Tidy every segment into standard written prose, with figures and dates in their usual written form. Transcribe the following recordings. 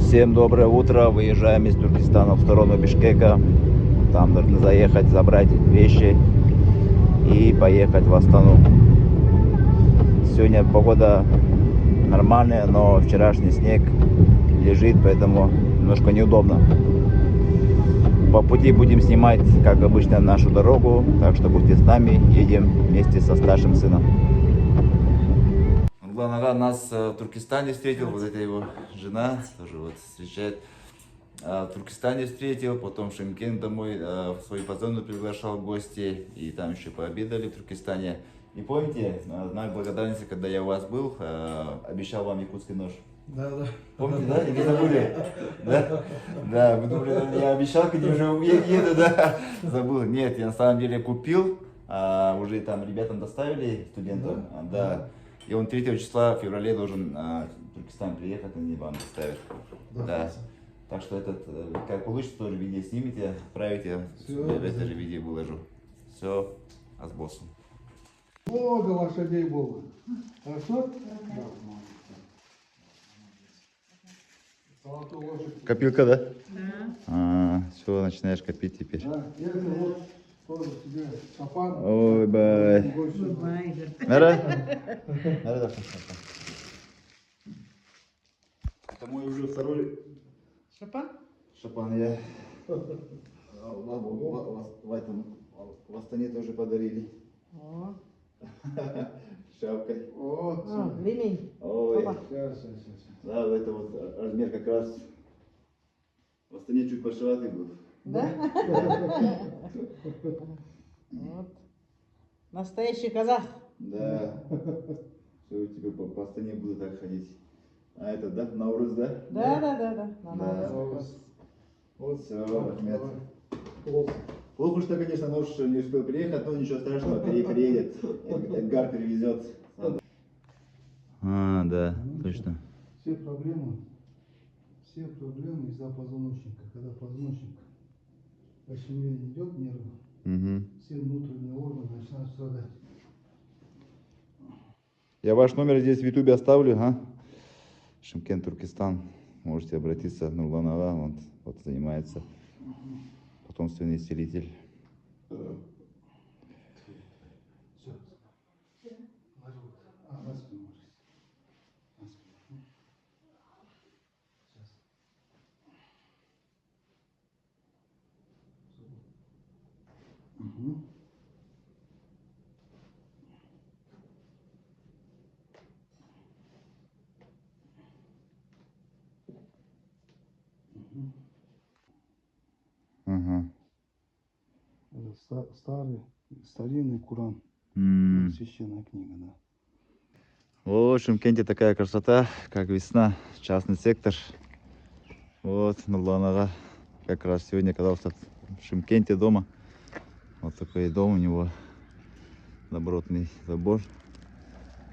Всем доброе утро. Выезжаем из Туркестана в сторону Бишкека. Там нужно заехать, забрать вещи и поехать в Астану. Сегодня погода нормальная, но вчерашний снег лежит, поэтому немножко неудобно. По пути будем снимать, как обычно, нашу дорогу, так что будьте с нами, едем вместе со старшим сыном. Нурлан нас в Туркестане встретил, вот эта его жена тоже вот встречает. В Туркестане встретил, потом в Шымкент домой в свою позону приглашал в гости, и там еще пообедали в Туркестане. И помните, знак благодарности, когда я у вас был, обещал вам якутский нож? Да. Помните, да? И не забыли? Да? Да, вы думали, я обещал, когда уже еду, да? Забыл. Нет, я на самом деле купил, уже там ребятам доставили, студентам, да. И он 3 числа в феврале должен в Туркестан приехать, они вам доставят. Да. Так что этот, как получится, тоже видео снимите, отправите, в это же видео выложу. Все, а с боссом. Много лошадей было. Хорошо? Золотую лошадь. Копилка, да? Да. Все, начинаешь копить теперь. Да, это вот тоже тебе шапан. Ой, бай. Бай. Нара? Это мой уже второй Шапан? шапан. Я в Астане тоже подарили. О. Шапкой. О, Ремень. Ой. Опа. сейчас. Да, это вот размер как раз в Астане чуть большеватый был. Да? Вот. Настоящий казах. Да. Все, типа по Астане буду так ходить. А это, да, Наурыз, да? Да. Да. Вот все, размер. Плохо, что, конечно, нож не успел приехать, но ничего страшного, приедет. Эдгар перевезет. Да, точно. Все проблемы из-за позвоночника. Когда позвоночник по семье идет нервы, все внутренние органы начинают страдать. Я ваш номер здесь в ютубе оставлю, Шымкент, Туркестан. Можете обратиться, Нурлан Ага, он вот занимается, потомственный исцелитель. Все. На спину. Сейчас. Это старинный Куран. Священная книга, да. Вот в Шымкенте такая красота, как весна, частный сектор. Вот Нурлан Ага как раз сегодня оказался в Шымкенте дома. Вот такой дом у него, добротный забор.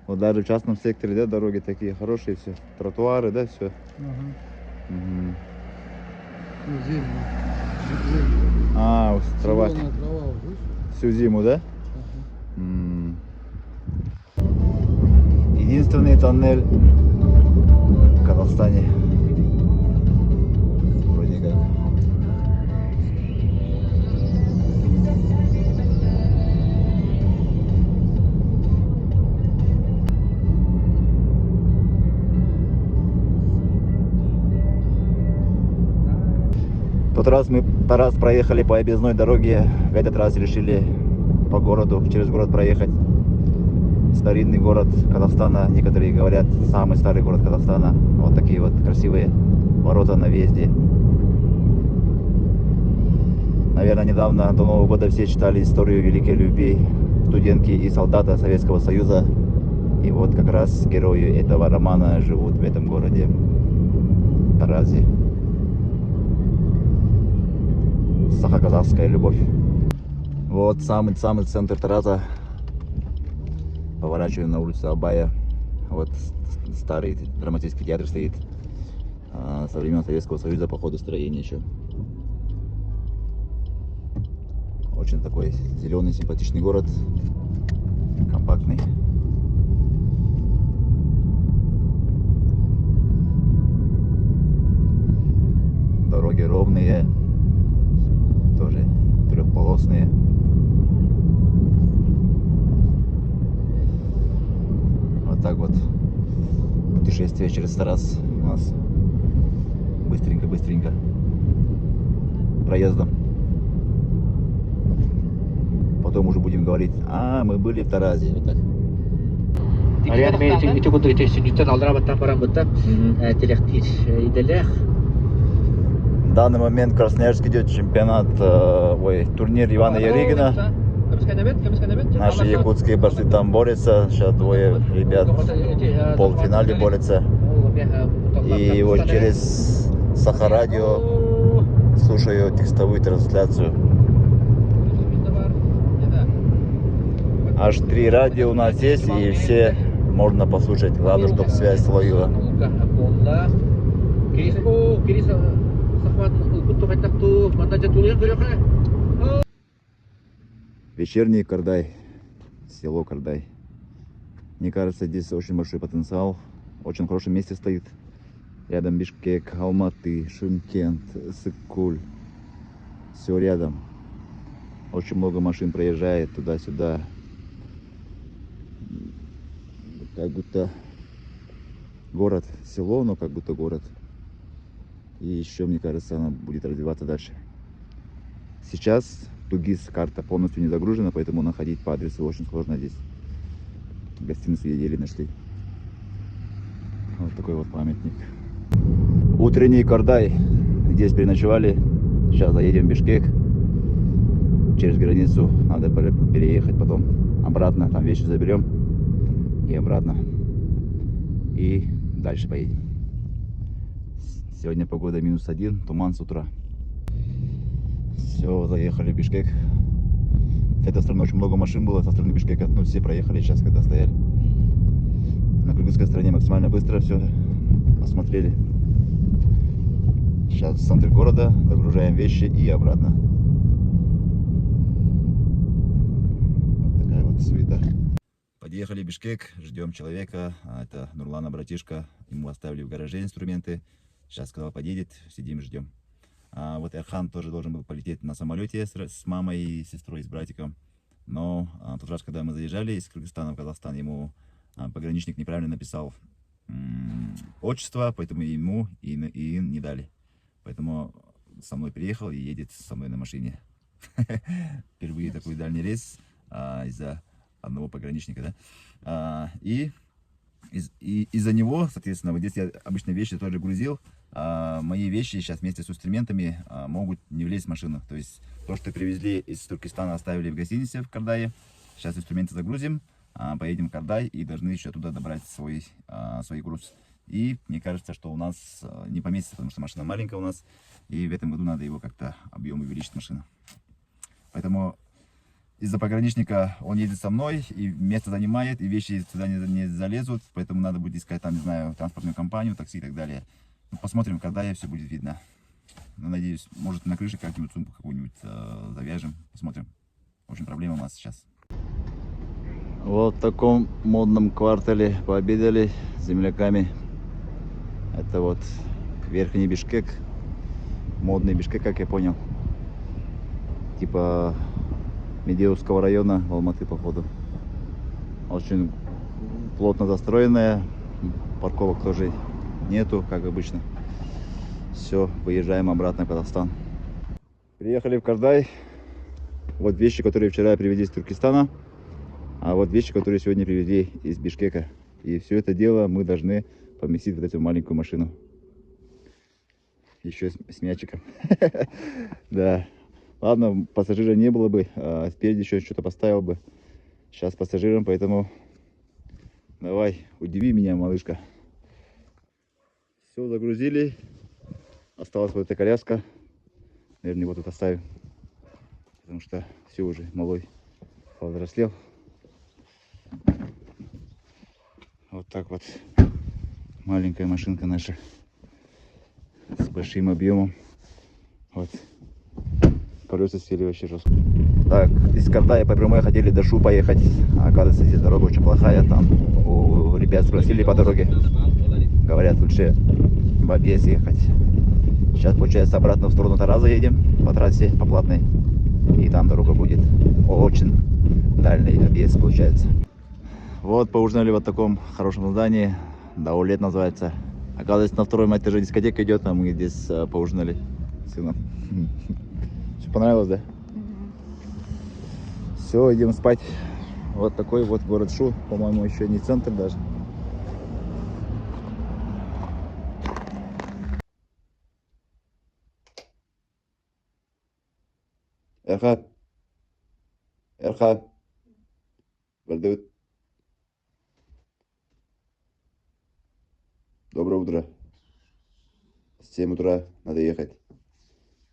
Вот даже в частном секторе, да, дороги такие хорошие, все, тротуары, да, все. Ну, зелень. Трава. Зеленая трава, вот, видишь? Всю зиму, да? Единственный тоннель в Казахстане. Вроде как. В тот раз мы проехали по объездной дороге, в этот раз решили по городу, через город проехать. Старинный город Казахстана, некоторые говорят, самый старый город Казахстана. Вот такие вот красивые ворота на въезде. Наверное, недавно, до Нового года, все читали историю великой любви студентки и солдата Советского Союза. И вот как раз герои этого романа живут в этом городе, Таразе. Сахаказахская любовь. Вот самый центр Тараза. Поворачиваем на улицу Абая. Вот старый драматический театр стоит. Со времен Советского Союза, по ходу строения еще. Очень такой зеленый, симпатичный город. Компактный. Дороги ровные, тоже трехполосные. Вот так вот путешествие через Тарас у нас быстренько проездом. Потом уже будем говорить, мы были в Таразе. Вот так. Arian men itu kudu itu sejuta aldra batang barang batang телехтир иделер. В данный момент в Красноярске идет чемпионат, турнир Ивана Ярыгина. Наши якутские борцы там борются. Сейчас двое ребят в полуфинале борются. И вот через Сахарадио слушаю текстовую трансляцию. Аж 3 радио у нас есть, и все можно послушать. Главное, чтобы связь ловила. Вечерний Кардай, село Кардай. Мне кажется, здесь очень большой потенциал. Очень в хорошем месте стоит. Рядом Бишкек, Алматы, Шымкент, Сыкуль. Все рядом. Очень много машин проезжает туда-сюда. Как будто город, село, но как будто город. И еще, мне кажется, она будет развиваться дальше. Сейчас Тугис карта полностью не загружена, поэтому находить по адресу очень сложно здесь. Гостиницу еле нашли. Вот такой вот памятник. Утренний Кардай. Здесь переночевали. Сейчас заедем в Бишкек. Через границу надо переехать потом обратно. Там вещи заберем. И обратно. И дальше поедем. Сегодня погода -1, туман с утра. Все, заехали в Бишкек. С этой стороны очень много машин было, со стороны Бишкека. Ну, все проехали сейчас, когда стояли. На кыргызской стороне максимально быстро все осмотрели. Сейчас в центре города, загружаем вещи и обратно. Вот такая вот суета. Подъехали в Бишкек, ждем человека. Это Нурлана, братишка. Ему оставили в гараже инструменты. Сейчас, когда подъедет, сидим, ждем. Вот Эрхан тоже должен был полететь на самолете с мамой и сестрой, с братиком. Но тот раз, когда мы заезжали из Кыргызстана в Казахстан, ему пограничник неправильно написал отчество, поэтому ему и не дали. Поэтому со мной приехал и едет со мной на машине. Впервые такой дальний рейс из-за одного пограничника, да. И из-за него, соответственно, вот здесь я обычно вещи тоже грузил. Мои вещи сейчас вместе с инструментами могут не влезть в машину. То есть то, что привезли из Туркестана, оставили в гостинице в Кардае. Сейчас инструменты загрузим, поедем в Кардай и должны еще туда добрать свой груз. И мне кажется, что у нас не поместится, потому что машина маленькая у нас. И в этом году надо его как-то объем увеличить машину. Поэтому из-за пограничника он едет со мной и место занимает, и вещи сюда не залезут. Поэтому надо будет искать там, не знаю, транспортную компанию, такси и так далее. Ну, посмотрим, когда все будет видно. Но, надеюсь, может на крыше как-нибудь сумку какую-нибудь завяжем. Посмотрим. В общем, проблема у нас сейчас. Вот в таком модном квартале пообедали с земляками. Это вот верхний Бишкек. Модный Бишкек, как я понял. Типа Медеевского района в Алматы, походу. Очень плотно застроенная. Парковок тоже нету, как обычно. Все, выезжаем обратно в Казахстан. Приехали в Кардай. Вот вещи, которые вчера привезли из Туркестана. А вот вещи, которые сегодня привезли из Бишкека. И все это дело мы должны поместить в эту маленькую машину. Еще с мячиком. Да. Ладно, пассажира не было бы. Спереди еще что-то поставил бы. Сейчас пассажирам, поэтому давай, удиви меня, малышка. Все, загрузили. Осталась вот эта коляска. Наверное, его тут оставим. Потому что все уже малой повзрослел. Вот так вот. Маленькая машинка наша. С большим объемом. Вот. Колеса сели вообще жестко. Так, из Кардая по прямой хотели до Шу поехать. А оказывается, здесь дорога очень плохая. Там у ребят спросили по дороге. Говорят, лучше в объезд ехать. Сейчас, получается, обратно в сторону Тараза едем по трассе, по платной. И там дорога будет очень дальний объезд, получается. Вот поужинали в таком хорошем здании. Даулет называется. Оказывается, на втором этаже дискотека идет, а мы здесь поужинали с сыном. Все понравилось, да? Все, идем спать. Вот такой вот город Шу. По-моему, еще не центр даже. Эрхат. Эрхат. Вардут. Доброе утро. С 7 утра надо ехать.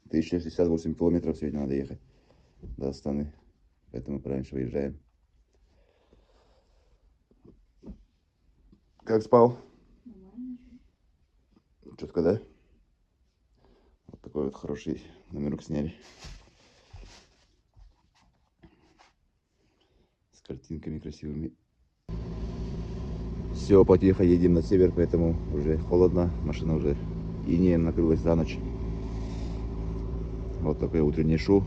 1068 километров сегодня надо ехать до Астаны. Поэтому пораньше выезжаем. Как спал? Четко, да? Вот такой вот хороший номерок сняли. С картинками красивыми. Все, потихо едем на север, поэтому уже холодно. Машина уже инеем накрылась за ночь. Вот такой утренний Шу.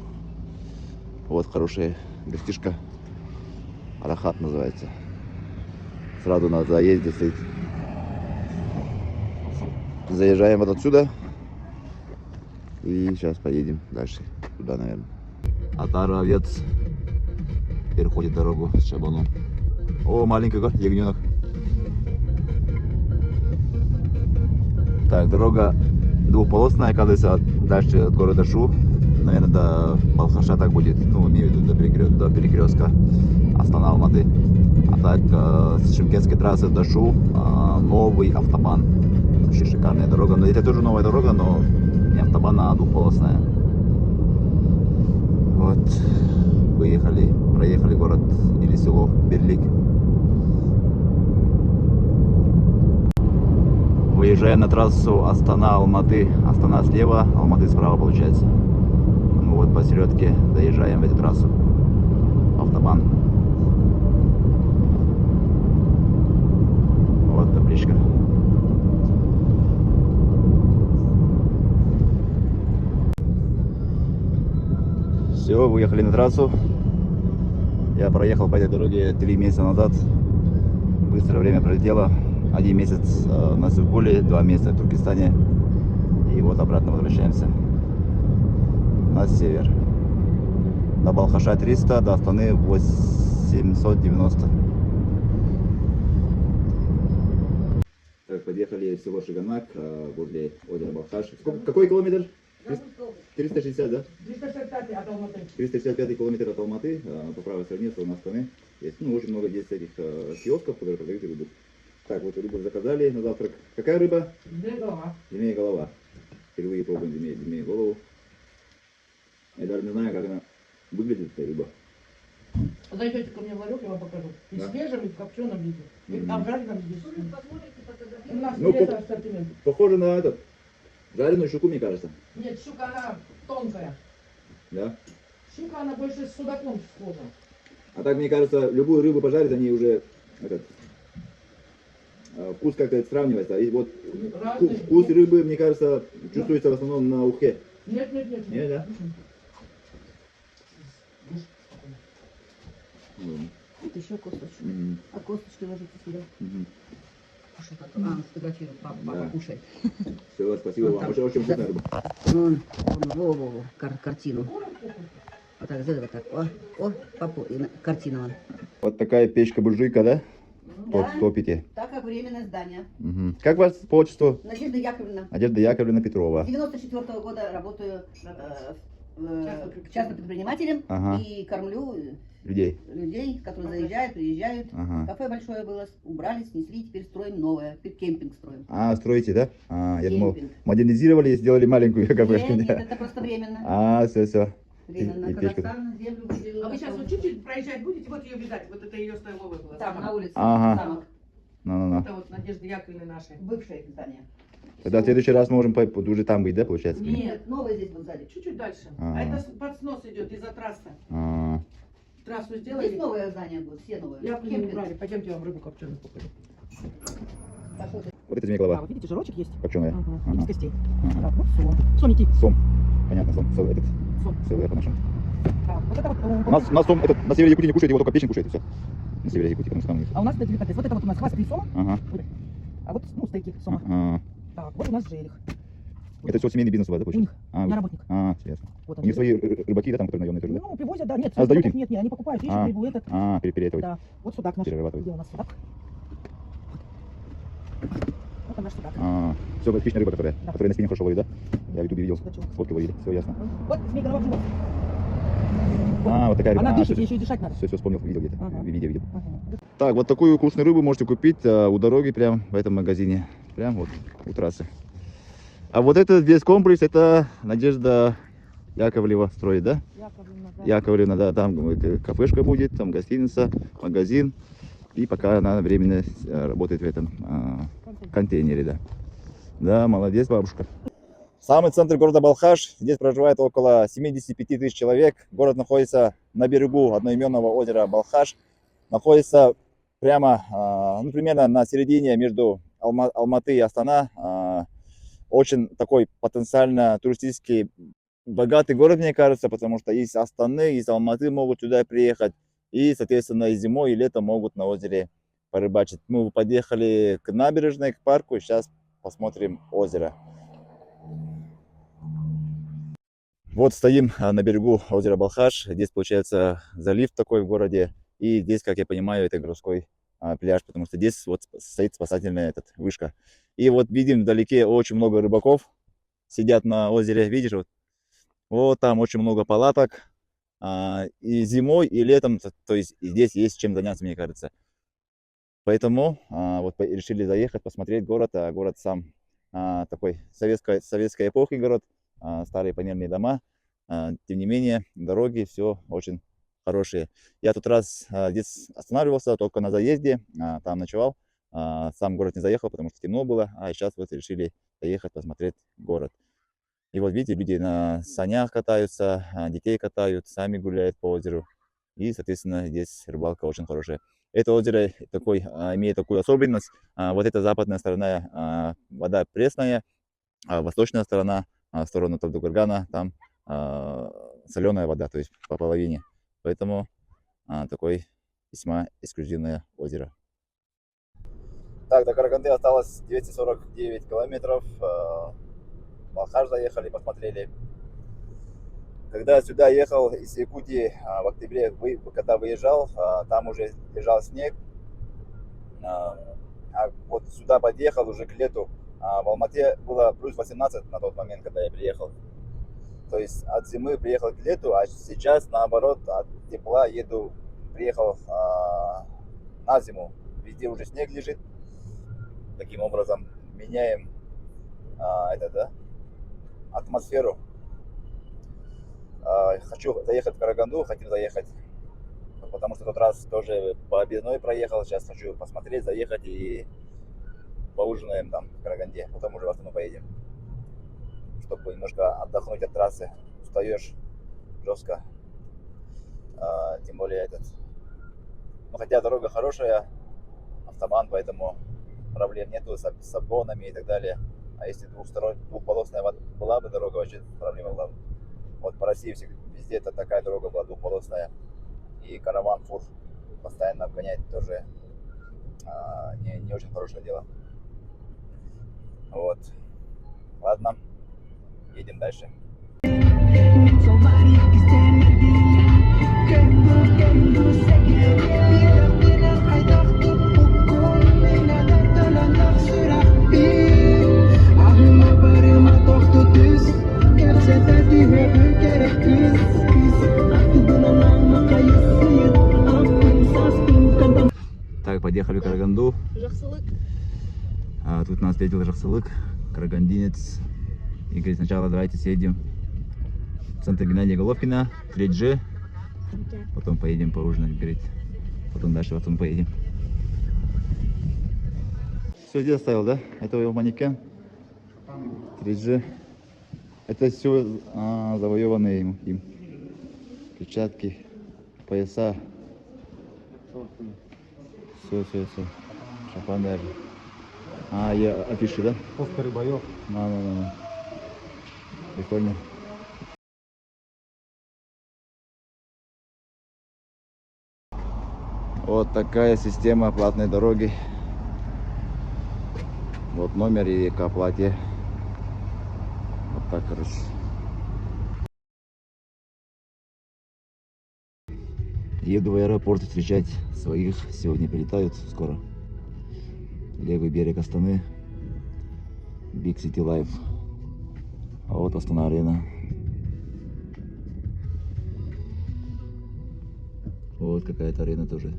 Вот хорошая гостишка. Арахат называется. Сразу на заезде стоит. Заезжаем вот отсюда. И сейчас поедем дальше. Туда, наверное. Атаровец переходит дорогу с Шабаном. О, маленький ягненок. Так, дорога двухполосная, оказывается, дальше от города Шу. Наверное, до Балхаша так будет, ну, имею в виду до перекрестка Астана Алматы. А так, с Шымкентской трассы до Шу новый автобан. Вообще шикарная дорога. Но это тоже новая дорога, но не автобан, а двухполосная. Вот, выехали, проехали город или село Берлик. Выезжаем на трассу Астана-Алматы. Астана слева, Алматы справа получается. Ну вот посередке заезжаем в эту трассу. Автобан. Вот табличка. Все, выехали на трассу. Я проехал по этой дороге 3 месяца назад. Быстро время пролетело. 1 месяц на Севкуле, 2 месяца в Туркестане. И вот обратно возвращаемся на север. До Балхаша 300, до Астаны 890. Так, подъехали в село Шиганак, возле озера Балхаш. Какой километр? 360, да? 365 от Алматы. 365 километр от Алматы, по правой стороне, стороны Астаны. Есть, ну, очень много здесь этих киосков, которые продают рыбу. Так, вот рыбу заказали на завтрак. Какая рыба? Змея голова. Впервые пробуем змея голову. Я даже не знаю, как она выглядит, эта рыба. Зайдете ко мне в ларек, я вам покажу. И Да. свежим, и в копченом виде. И в жареном виде. У нас Ну, это ассортимент. Похоже на этот, жареную щуку, мне кажется. Нет, щука, она тонкая. Да? Щука, она больше с судаком схожа. А так, мне кажется, любую рыбу пожарить, они уже этот, вкус как-то сравнивается. И вот Разные. вкус рыбы, мне кажется, чувствуется в основном на ухе. Нет. Нет, да? Вот еще косточку. Мгм. А косточки ложите сюда. Мгм. Кушай потом. Сфотографируй. Папа, Да. кушай. Все, спасибо вам. Очень, очень вкусная рыба. Во. Картину. Вот так, сделай вот так. О, папу, и картину вон. Вот такая печка-буржуйка, да? Да. Топите. Так как временное здание. Мгм. Как вас по отчеству? Надежда Яковлевна. Надежда Яковлевна Петрова. С 94 года работаю частным предпринимателем Ага. и кормлю Людей. людей, которые заезжают, приезжают. Ага. Кафе большое было, убрали, снесли, теперь строим новое. Теперь кемпинг строим. А, строите, да? Я думал, Кемпинг. модернизировали и сделали маленькую кафешку. Нет, это просто временно. Все. Временно. и печку. Казахстан землю выделил. А вы сейчас вот чуть-чуть проезжать будете, вот ее видать. Вот это ее столовая была. Там, на улице. Ага. Замок. Ну. Это вот Надежда Яковлевна наша. Бывшее здание. Тогда в следующий раз можем уже там быть, да, получается? Нет, Новое здесь вот сзади. чуть-чуть дальше. А. А это под снос идет из-за трассы. А, Трассу Здесь сделали. новое здание будет, все новые. Я не Кемпинг. убрали. Пойдемте, я вам рыбу копченую покажу. Пошел ты. Вот это Да, змееголова. вот видите, жирочек есть. Копченая. Ага. Ага. Из костей. Ага. Так, вот сом. Сомики. Сом. Понятно, сом. Этот. Сом. СЛВ по-нашему. Так, вот это вот. У нас сом, на севере Якутии не кушают, его только печень кушает, и все. На севере Якутии, потому что там у них. А у нас это деликатес. Вот это вот у нас хвостки сома. Ага. А вот, ну, стейки сома. Ага. Так, вот у нас желих. Это все семейный бизнес у вас, да, У получается? них. А, Я вы- работник. Интересно. Вот У они. них свои рыбаки, да, там, которые наемные тоже, да? Ну, привозят, да. Нет, А, сдают им? нет, нет, они покупают ищут, А. рыбу, этот. Перепереть. Да. Вот судак наш. Перерабатывать. Где у нас судак? Вот он наш судак. Все, хищная рыба, которая на спине хорошо ловит, да? Я в ютубе видел, Судачок. фотки ловили, все ясно. Вот змей-голова в живот. Вот такая рыба. Она дышит, ей еще и дышать надо. Все, вспомнил, видел где-то, Ага. видео видел. Ага. Так, вот такую вкусную рыбу можете купить у дороги, прям в этом магазине, прям вот у трассы. А вот этот весь комплекс, это Надежда Яковлева строит, да? Яковлевна, да. Яковлевна, да, там кафешка будет, там гостиница, магазин. И пока она временно работает в этом контейнере, да. Да, молодец, бабушка. Самый центр города Балхаш. Здесь проживает около 75 тысяч человек. Город находится на берегу одноименного озера Балхаш. Находится прямо, ну, примерно на середине между Алматы и Астана. Очень такой потенциально туристический богатый город, мне кажется, потому что из Астаны, из Алматы могут сюда приехать. И, соответственно, и зимой, и летом могут на озере порыбачить. Мы подъехали к набережной, к парку. Сейчас посмотрим озеро. Вот стоим на берегу озера Балхаш. Здесь получается залив такой в городе. И здесь, как я понимаю, это городской пляж, потому что здесь вот стоит спасательная вышка. И вот видим вдалеке очень много рыбаков сидят на озере. Видишь, вот там очень много палаток. И зимой, и летом, то есть здесь есть чем заняться, мне кажется. Поэтому вот решили заехать, посмотреть город. Город сам такой советской эпохи город. Старые панельные дома. Тем не менее, дороги, все очень хорошие. Я тут раз здесь останавливался, только на заезде, там ночевал. Сам город не заехал, потому что темно было. А сейчас вот решили заехать, посмотреть город. И вот видите, люди на санях катаются, детей катают, сами гуляют по озеру. И, соответственно, здесь рыбалка очень хорошая. Это озеро имеет такую особенность. Вот эта западная сторона вода пресная, а восточная сторона, в сторону Талдыкургана, там соленая вода, то есть по половине. Поэтому такое весьма эксклюзивное озеро. Так, до Караганды осталось 249 километров. Балхаш заехали, посмотрели. Когда я сюда ехал из Якутии в октябре, когда выезжал, там уже лежал снег. А вот сюда подъехал уже к лету. В Алмате было плюс 18 на тот момент, когда я приехал. То есть от зимы приехал к лету, а сейчас наоборот от тепла приехал на зиму. Везде уже снег лежит. Таким образом меняем атмосферу. Хочу заехать в Караганду, хотим заехать, потому что в тот раз тоже по объездной проехал. Сейчас хочу посмотреть, заехать и поужинаем там в Караганде, потом уже в Астану поедем, чтобы немножко отдохнуть от трассы. Устаешь жестко, тем более ну, хотя дорога хорошая, автобан, поэтому проблем нету с обгонами и так далее. А если двухполосная была бы дорога, вообще проблема была бы. Вот по России везде такая дорога была двухполосная. И караван фур постоянно обгонять тоже не очень хорошее дело. Вот. Ладно, едем дальше. Так, подъехали в Караганду. Тут нас встретил Жаксылык, карагандинец. И говорит, сначала давайте съедем в центр Геннадия Головкина, 3G. Потом поедем поужинать, говорит. Потом дальше в Астану поедем. Все здесь оставил, да? Это его манекен. 3G. Это все завоеванные им. Перчатки, пояса. Все. Шапан даже. А, я афиши, да? Постеры боев. На. Прикольно. Вот такая система платной дороги. Вот номер и к оплате. Вот так, короче. Еду в аэропорт встречать своих. Сегодня прилетают скоро. Левый берег Астаны. Big City Life. А вот Астана Арена. Вот какая-то арена тоже.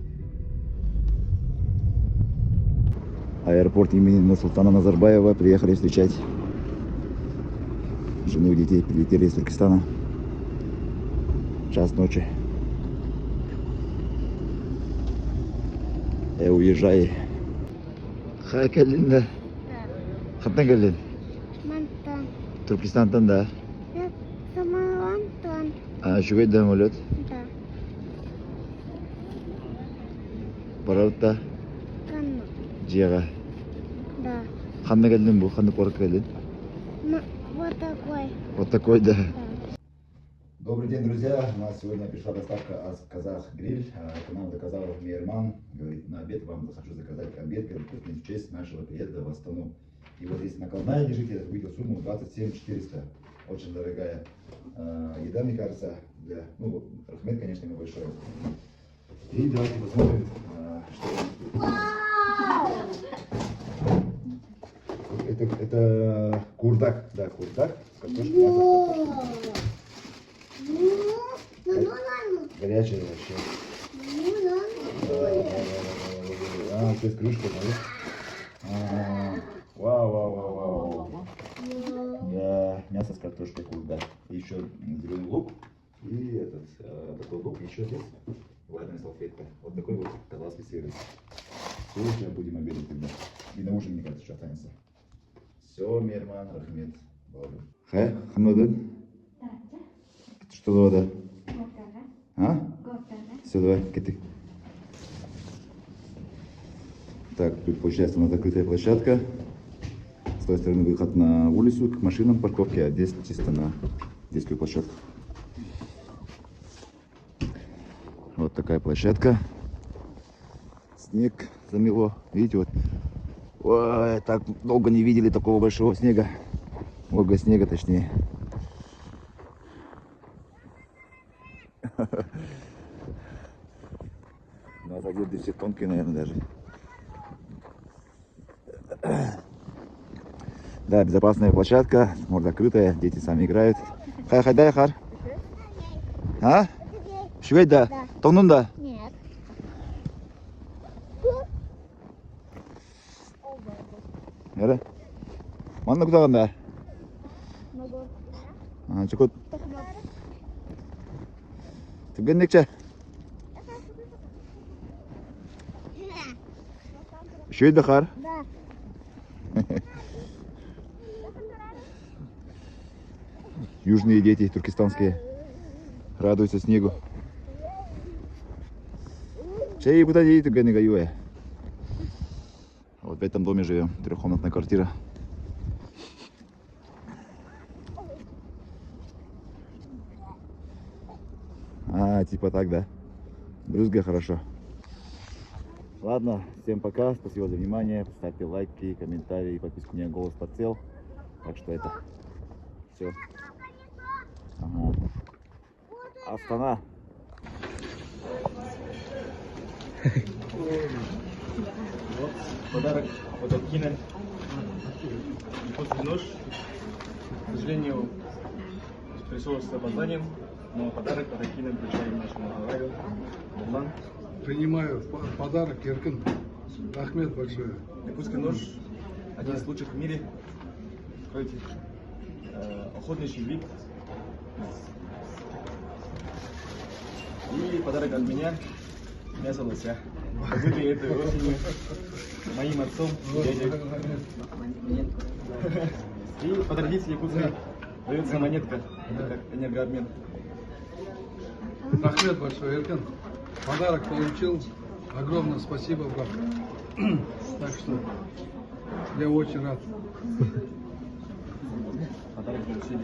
Аэропорт имени Нурсултана Назарбаева. Приехали встречать жену и детей. Прилетели из Туркестана. Час ночи. Я уезжаю. Хай келдин да? Каттан келдин? Мантан. Туркестандан да? Я Самарантан. А чугай самолет? Да. Барабытта Канну. жияга. Да. Кандай келдин бу? Кандай порт келдин? Вот такой. Вот такой, да. Да. Добрый день, друзья. У нас сегодня пришла доставка от Казах Гриль. Это нам заказал Мейерман. Говорит, на обед вам хочу заказать обед, в честь нашего приезда в Астану. И вот здесь накладная лежит, я увидел сумму 27 400. Очень дорогая еда, мне кажется. Для, ну, Рахмет, конечно, небольшой. И давайте посмотрим, что это курдак, да, курдак с картошкой, мясо с картошкой. Горячее вообще. А, то есть крышка, да? Вау. Да, мясо с картошкой курдак. И еще зеленый лук. И этот такой лук. Еще здесь ватная салфетка. Вот такой вот казахский сервис. Все, сейчас будем обедать тогда. И на ужин, мне кажется, что останется. Все, Мейерман, Рахмет. Хай, Хамадан? Что за вода? А? Все, давай, киты. Так, тут получается у нас закрытая площадка. С той стороны выход на улицу к машинам, парковке, а здесь чисто на детскую площадку. Вот такая площадка. Снег замело. Видите, вот. Ой, так долго не видели такого большого снега. Много снега, точнее. У нас одежды все тонкие, наверное, даже. Да, безопасная площадка, может закрытая, дети сами играют. Хайдай, Хар. А? Швейда? Тонунда? Нет. Яра? Манна куда? А, чекот. Ты геннекче? Швейда, Хар? Да. Южные дети, туркестанские, радуются снегу. Чей куда едет, гайюэ. Вот в этом доме живем, трехкомнатная квартира. А, типа так, да? Брызга, хорошо. Ладно, всем пока, спасибо за внимание, ставьте лайки, комментарии, подписку, у меня голос подсел, так что это все. Ага. Астана. Вот подарок от Акина. После нож. К сожалению, пришел с опозданием, но подарок от Акина вручаем нашему аварию. Нурлан. Принимаю подарок, Еркин. Рахмет большое. Якутский нож один из лучших в мире. Откройте. Охотничий вид. И подарок от меня. Мясо лося. Добытый этой осенью моим отцом и дядей. И по традиции якутской дается монетка. Это как энергообмен. Рахмет большое, Еркин. Подарок получил. Огромное спасибо, брат. Так что Я очень рад. Подарок получили.